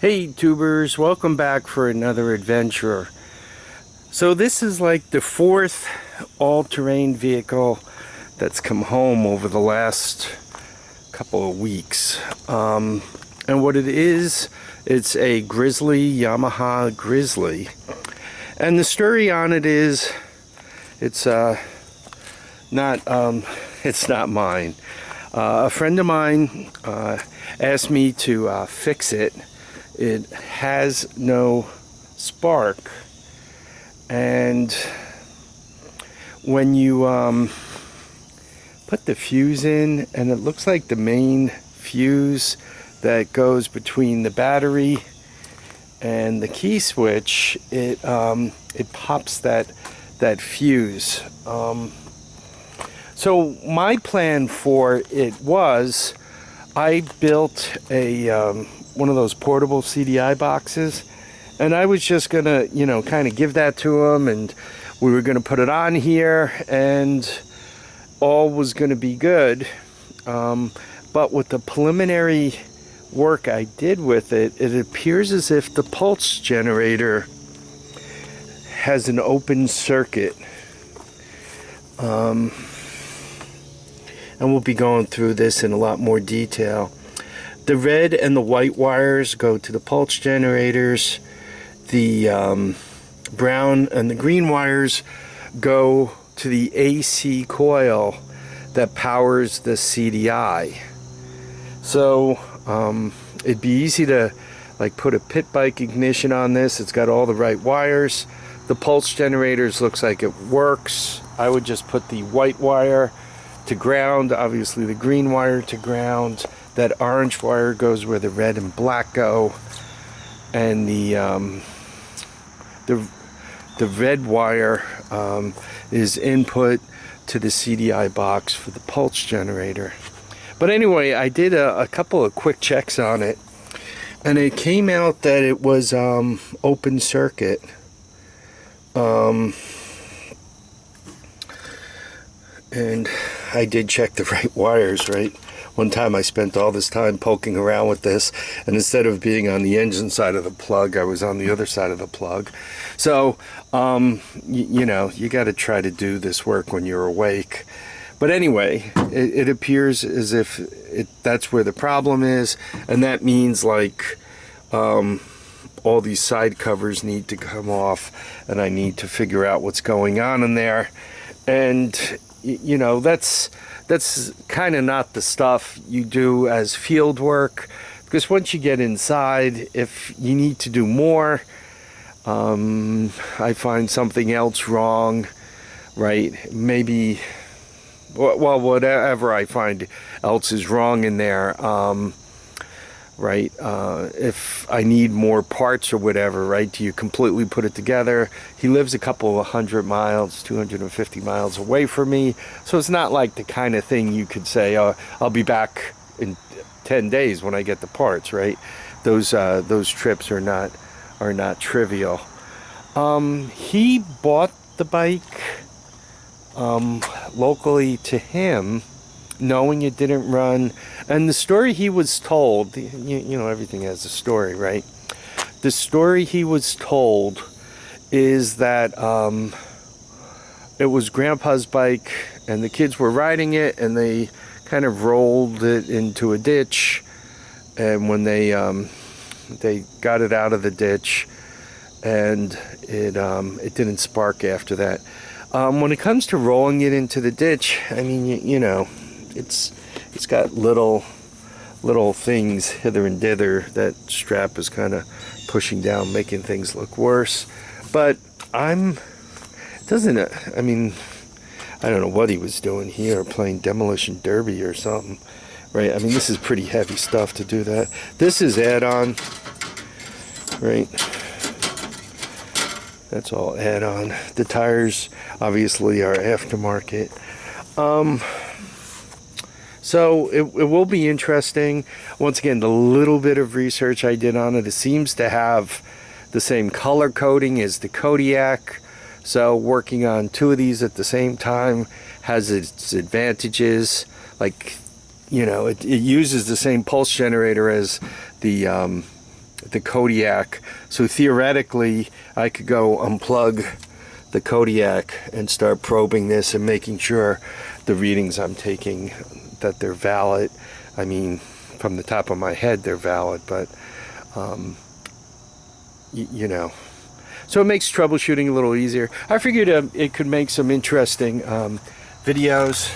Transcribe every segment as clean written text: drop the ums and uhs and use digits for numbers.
Hey tubers, welcome back for another adventure. So this is like the fourth all-terrain vehicle that's come home over the last couple of weeks. And what it is, it's a Grizzly, Yamaha Grizzly. And the story on it is, it's not mine. A friend of mine asked me to fix it. It has no spark, and when you put the fuse in, and it looks like the main fuse that goes between the battery and the key switch, it pops that fuse. So my plan for it was, I built a one of those portable CDI boxes, and I was just gonna, kind of give that to him, and we were gonna put it on here, and all was gonna be good. But with the preliminary work I did with it, it appears as if the pulse generator has an open circuit. And we'll be going through this in a lot more detail. The red and the white wires go to the pulse generators. The brown and the green wires go to the AC coil that powers the CDI. So it'd be easy to put a pit bike ignition on this. It's got all the right wires. The pulse generators looks like it works. I would just put the white wire to ground, obviously the green wire to ground. That orange wire goes where the red and black go, and the red wire is input to the CDI box for the pulse generator. But anyway, I did a couple of quick checks on it, and it came out that it was open circuit. And I did check the right wires, right? One time I spent all this time poking around with this, and instead of being on the engine side of the plug, I was on the other side of the plug. So, you got to try to do this work when you're awake. But anyway, it appears as if that's where the problem is, and that means all these side covers need to come off, and I need to figure out what's going on in there. And that's kind of not the stuff you do as field work, because once you get inside, if you need to do more, I find something else wrong, right? Maybe, well, whatever I find else is wrong in there, right? If I need more parts or whatever, right? Do you completely put it together? He lives a couple of 100 miles, 250 miles away from me, so it's not like the kind of thing you could say, I'll be back in 10 days when I get the parts, right? Those trips are not trivial. He bought the bike locally to him, knowing it didn't run, and the story he was told, everything has a story, right? The story he was told is that it was Grandpa's bike, and the kids were riding it, and they kind of rolled it into a ditch, and when they got it out of the ditch, and it didn't spark after that. When it comes to rolling it into the ditch, I mean, it's got little things hither and dither. That strap is kind of pushing down, making things look worse. But I don't know what he was doing here, playing demolition derby or something, right? I mean, this is pretty heavy stuff to do that. This is add-on, right? That's all add-on. The tires obviously are aftermarket. So it will be interesting. Once again, the little bit of research I did on it, it seems to have the same color coding as the Kodiak. So working on two of these at the same time has its advantages. It uses the same pulse generator as the Kodiak. So theoretically, I could go unplug the Kodiak and start probing this and making sure the readings I'm taking, that they're valid. I mean, from the top of my head, they're valid, but you know. So it makes troubleshooting a little easier. I figured it could make some interesting videos.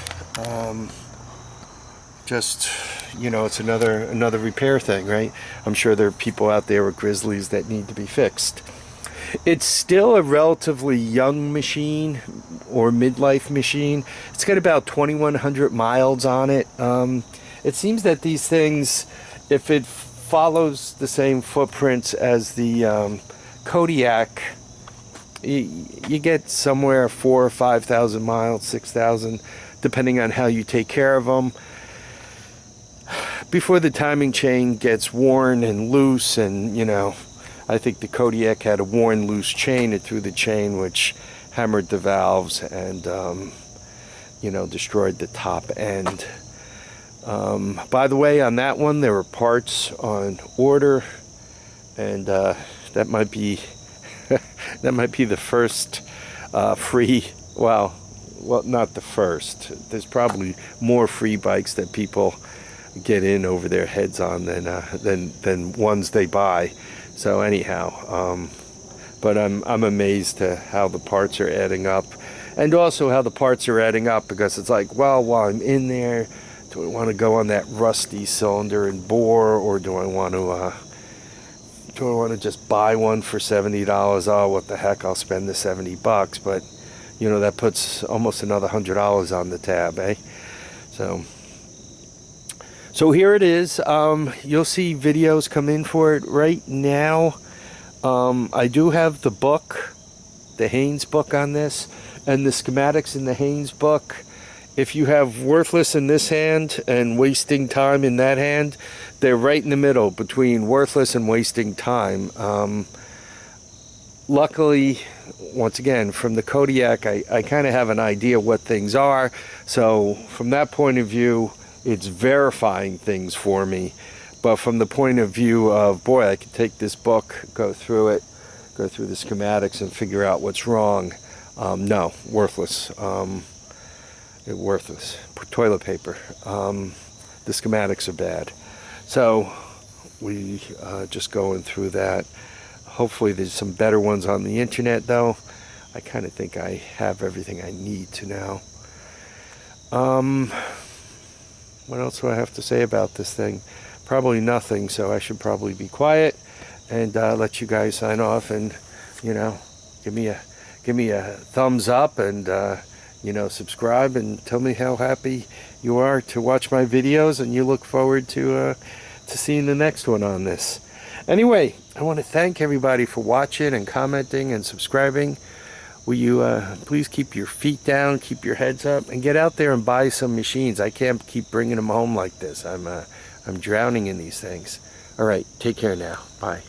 Just, you know, it's another repair thing, right? I'm sure there are people out there with Grizzlies that need to be fixed. It's still a relatively young machine, or midlife machine. It's got about 2,100 miles on it. It seems that these things, if it follows the same footprints as the Kodiak, you get somewhere 4,000 or 5,000 miles, 6,000, depending on how you take care of them, before the timing chain gets worn and loose. And you know, I think the Kodiak had a worn loose chain. It threw the chain, which hammered the valves and you know, destroyed the top end. By the way, on that one there were parts on order, and that might be that might be the first free, well, not the first. There's probably more free bikes that people get in over their heads on than ones they buy. So anyhow, but I'm amazed to how the parts are adding up, and also how the parts are adding up, because it's like, well, while I'm in there, do I want to go on that rusty cylinder and bore, or do I want to just buy one for $70? Oh, what the heck, I'll spend the $70, but you know, that puts almost another $100 on the tab, eh? So here it is. You'll see videos come in for it right now. I do have the book, the Haynes book on this, and the schematics in the Haynes book. If you have Worthless in this hand and Wasting Time in that hand, they're right in the middle between Worthless and Wasting Time. Luckily, once again, from the Kodiak, I kind of have an idea what things are. So from that point of view, it's verifying things for me. But from the point of view of, boy, I could take this book, go through it, go through the schematics and figure out what's wrong. No, worthless. Worthless. Toilet paper. The schematics are bad. So we just going through that. Hopefully there's some better ones on the internet, though. I kind of think I have everything I need to now. What else do I have to say about this thing? Probably nothing, so I should probably be quiet and let you guys sign off, and you know, give me a thumbs up, and you know, subscribe, and tell me how happy you are to watch my videos, and you look forward to seeing the next one on this. Anyway, I want to thank everybody for watching and commenting and subscribing. Will you please keep your feet down, keep your heads up, and get out there and buy some machines. I can't keep bringing them home like this. I'm drowning in these things. All right, take care now. Bye.